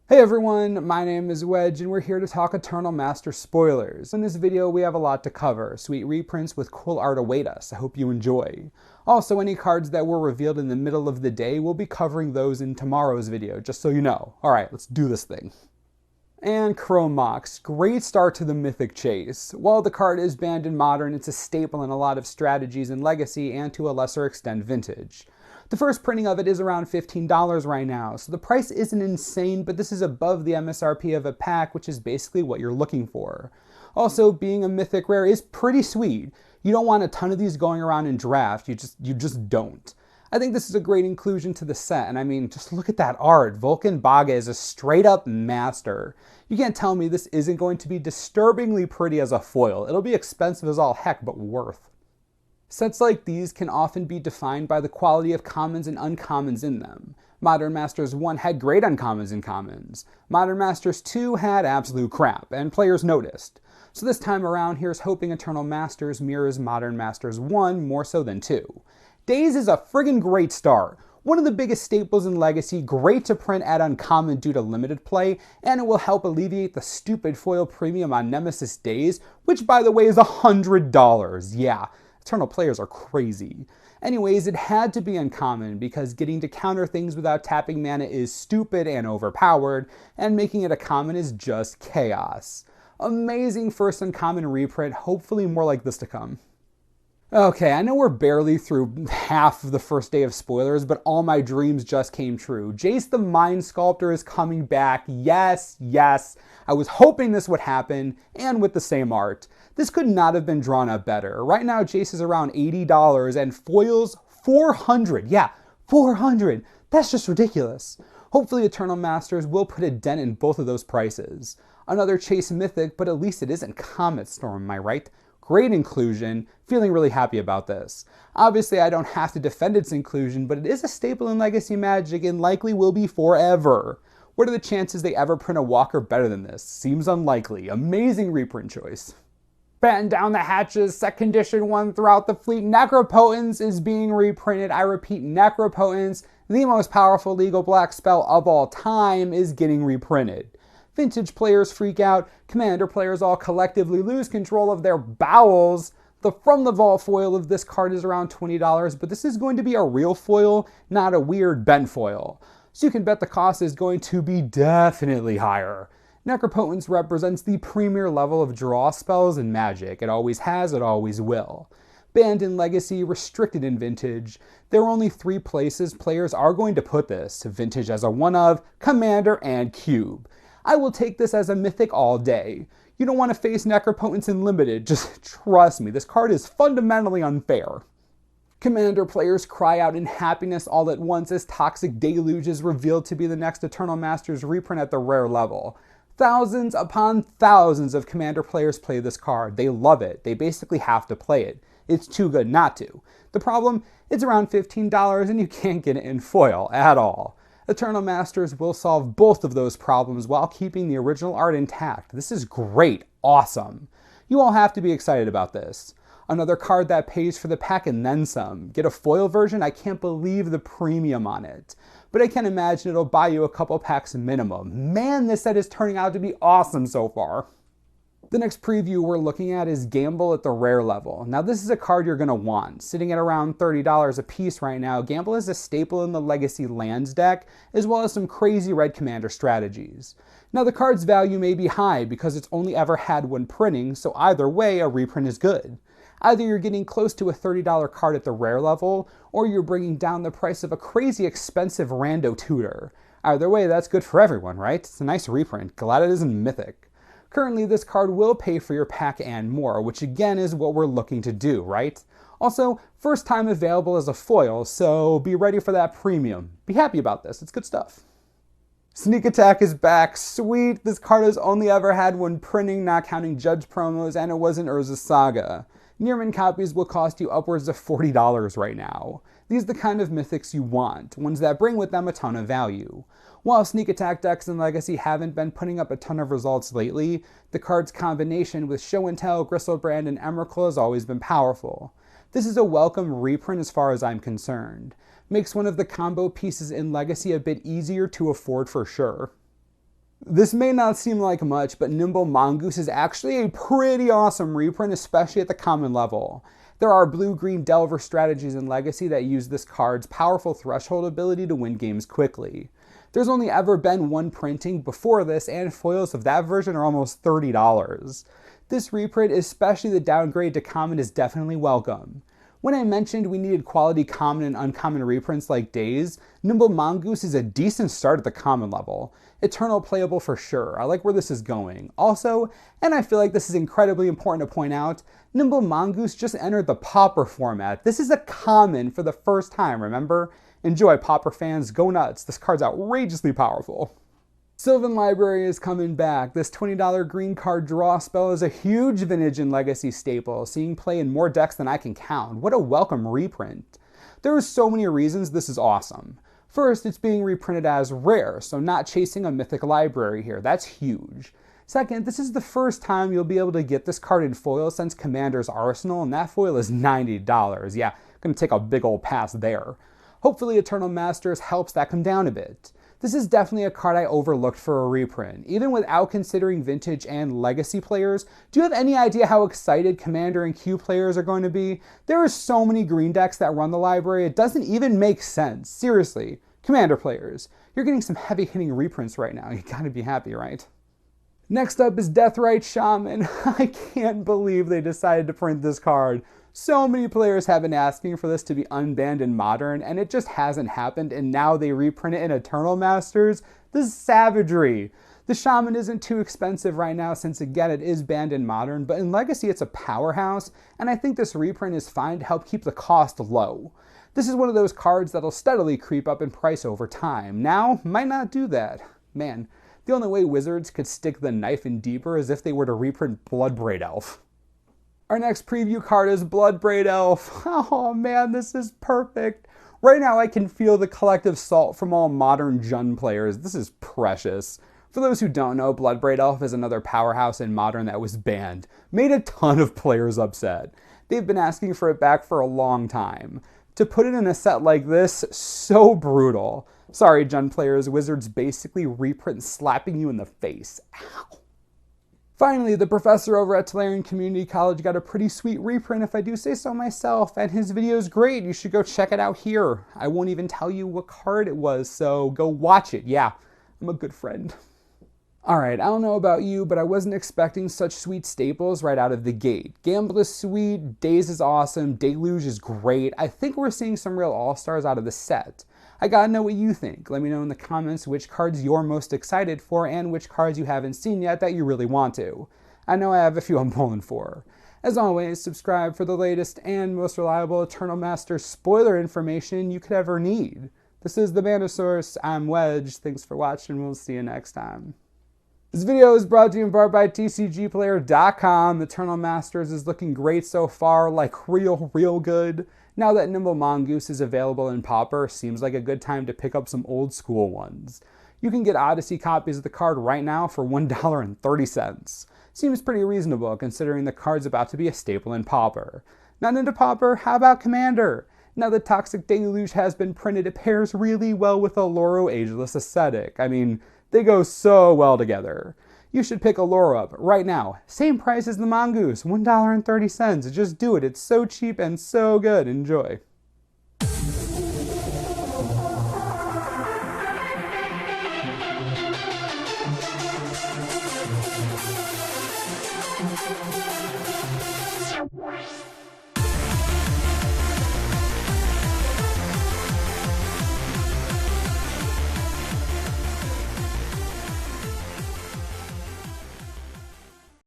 Hey everyone, my name is Wedge and we're here to talk Eternal Master spoilers. In this video we have a lot to cover, sweet reprints with cool art await us, I hope you enjoy. Also, any cards that were revealed in the middle of the day, we'll be covering those in tomorrow's video, just so you know. Alright, let's do this thing. And Chrome Mox, great start to the Mythic Chase. While the card is banned in Modern, it's a staple in a lot of strategies in Legacy and to a lesser extent Vintage. The first printing of it is around $15 right now, so the price isn't insane, but this is above the MSRP of a pack, which is basically what you're looking for. Also, being a Mythic Rare is pretty sweet. You don't want a ton of these going around in draft, you just don't. I think this is a great inclusion to the set, and I mean, just look at that art. Vulcan Baga is a straight up master. You can't tell me this isn't going to be disturbingly pretty as a foil. It'll be expensive as all heck, but worth. Sets like these can often be defined by the quality of commons and uncommons in them. Modern Masters 1 had great uncommons and commons. Modern Masters 2 had absolute crap, and players noticed. So this time around, here's hoping Eternal Masters mirrors Modern Masters 1 more so than 2. Daze is a friggin' great start. One of the biggest staples in Legacy, great to print at uncommon due to limited play, and it will help alleviate the stupid foil premium on Nemesis Daze, which by the way is $100. Yeah. Eternal players are crazy. Anyways, it had to be uncommon because getting to counter things without tapping mana is stupid and overpowered, and making it a common is just chaos. Amazing first uncommon reprint, hopefully more like this to come. Okay, I know we're barely through half of the first day of spoilers, but all my dreams just came true. Jace the Mind Sculptor is coming back. Yes. I was hoping this would happen, and with the same art. This could not have been drawn up better. Right now, Jace is around $80 and foils $400. Yeah, $400. That's just ridiculous. Hopefully Eternal Masters will put a dent in both of those prices. Another Chase Mythic, but at least it isn't Comet Storm, am I right? Great inclusion, feeling really happy about this. Obviously, I don't have to defend its inclusion, but it is a staple in Legacy Magic and likely will be forever. What are the chances they ever print a Walker better than this? Seems unlikely. Amazing reprint choice. Batten down the hatches, set condition 1 throughout the fleet. Necropotence is being reprinted. I repeat, Necropotence, the most powerful legal black spell of all time, is getting reprinted. Vintage players freak out, Commander players all collectively lose control of their bowels. The From the Vault foil of this card is around $20, but this is going to be a real foil, not a weird bent foil. So you can bet the cost is going to be definitely higher. Necropotence represents the premier level of draw spells in Magic. It always has, it always will. Banned in Legacy, restricted in Vintage. There are only 3 places players are going to put this: Vintage as a one-of, Commander, and Cube. I will take this as a Mythic all day. You don't want to face Necropotence in Limited, just trust me, this card is fundamentally unfair. Commander players cry out in happiness all at once as Toxic Deluge is revealed to be the next Eternal Masters reprint at the rare level. Thousands upon thousands of Commander players play this card. They love it. They basically have to play it. It's too good not to. The problem, it's around $15 and you can't get it in foil at all. Eternal Masters will solve both of those problems while keeping the original art intact. This is great. Awesome. You all have to be excited about this. Another card that pays for the pack and then some. Get a foil version? I can't believe the premium on it. But I can imagine it'll buy you a couple packs minimum. Man, this set is turning out to be awesome so far. The next preview we're looking at is Gamble at the rare level. Now this is a card you're going to want. Sitting at around $30 a piece right now, Gamble is a staple in the Legacy Lands deck, as well as some crazy red commander strategies. Now the card's value may be high because it's only ever had one printing, so either way a reprint is good. Either you're getting close to a $30 card at the rare level, or you're bringing down the price of a crazy expensive rando tutor. Either way, that's good for everyone, right? It's a nice reprint. Glad it isn't Mythic. Currently, this card will pay for your pack and more, which again is what we're looking to do, right? Also, first time available as a foil, so be ready for that premium. Be happy about this, it's good stuff. Sneak Attack is back, sweet! This card has only ever had one printing, not counting Judge promos, and it was in Urza's Saga. Nearman copies will cost you upwards of $40 right now. These are the kind of mythics you want, ones that bring with them a ton of value. While Sneak Attack decks in Legacy haven't been putting up a ton of results lately, the card's combination with Show and Tell, Gristlebrand, and Emrakul has always been powerful. This is a welcome reprint as far as I'm concerned. Makes one of the combo pieces in Legacy a bit easier to afford for sure. This may not seem like much, but Nimble Mongoose is actually a pretty awesome reprint, especially at the common level. There are blue-green Delver strategies in Legacy that use this card's powerful threshold ability to win games quickly. There's only ever been one printing before this, and foils of that version are almost $30. This reprint, especially the downgrade to common, is definitely welcome. When I mentioned we needed quality common and uncommon reprints like Daze, Nimble Mongoose is a decent start at the common level. Eternal playable for sure. I like where this is going. Also, and I feel like this is incredibly important to point out, Nimble Mongoose just entered the Pauper format. This is a common for the first time, remember? Enjoy, Pauper fans, go nuts. This card's outrageously powerful. Sylvan Library is coming back. This $20 green card draw spell is a huge Vintage and Legacy staple, seeing play in more decks than I can count. What a welcome reprint. There are so many reasons this is awesome. First, it's being reprinted as rare, so not chasing a mythic library here. That's huge. Second, this is the first time you'll be able to get this card in foil since Commander's Arsenal, and that foil is $90. Yeah, gonna take a big old pass there. Hopefully Eternal Masters helps that come down a bit. This is definitely a card I overlooked for a reprint. Even without considering Vintage and Legacy players, do you have any idea how excited Commander and Q players are going to be? There are so many green decks that run the library, it doesn't even make sense. Seriously, Commander players, you're getting some heavy-hitting reprints right now. You gotta be happy, right? Next up is Deathrite Shaman. I can't believe they decided to print this card. So many players have been asking for this to be unbanned in Modern, and it just hasn't happened, and now they reprint it in Eternal Masters? This is savagery. The Shaman isn't too expensive right now since, again, it is banned in Modern, but in Legacy it's a powerhouse, and I think this reprint is fine to help keep the cost low. This is one of those cards that'll steadily creep up in price over time. Now, might not do that. Man, the only way Wizards could stick the knife in deeper is if they were to reprint Bloodbraid Elf. Our next preview card is Bloodbraid Elf. Oh man, this is perfect. Right now I can feel the collective salt from all modern Jund players. This is precious. For those who don't know, Bloodbraid Elf is another powerhouse in Modern that was banned. Made a ton of players upset. They've been asking for it back for a long time. To put it in a set like this, so brutal. Sorry, Jund players, Wizards basically reprint slapping you in the face. Ow. Finally, the professor over at Tolarian Community College got a pretty sweet reprint if I do say so myself, and his video is great. You should go check it out here. I won't even tell you what card it was, so go watch it. Yeah, I'm a good friend. Alright, I don't know about you, but I wasn't expecting such sweet staples right out of the gate. Gamble is sweet, Daze is awesome, Deluge is great. I think we're seeing some real all-stars out of the set. I gotta know what you think. Let me know in the comments which cards you're most excited for and which cards you haven't seen yet that you really want to. I know I have a few I'm pulling for. As always, subscribe for the latest and most reliable Eternal Master spoiler information you could ever need. This is the Bandosaurus, I'm Wedge, thanks for watching, we'll see you next time. This video is brought to you in part by TCGplayer.com. Eternal Masters is looking great so far, like real good. Now that Nimble Mongoose is available in Pauper, seems like a good time to pick up some old school ones. You can get Odyssey copies of the card right now for $1.30. Seems pretty reasonable considering the card's about to be a staple in Pauper. Not into Pauper? How about Commander? Now that Toxic Deluge has been printed, it pairs really well with a Loro Ageless aesthetic. I mean, they go so well together. You should pick a Loro up right now. Same price as the Mongoose, $1.30. Just do it. It's so cheap and so good. Enjoy.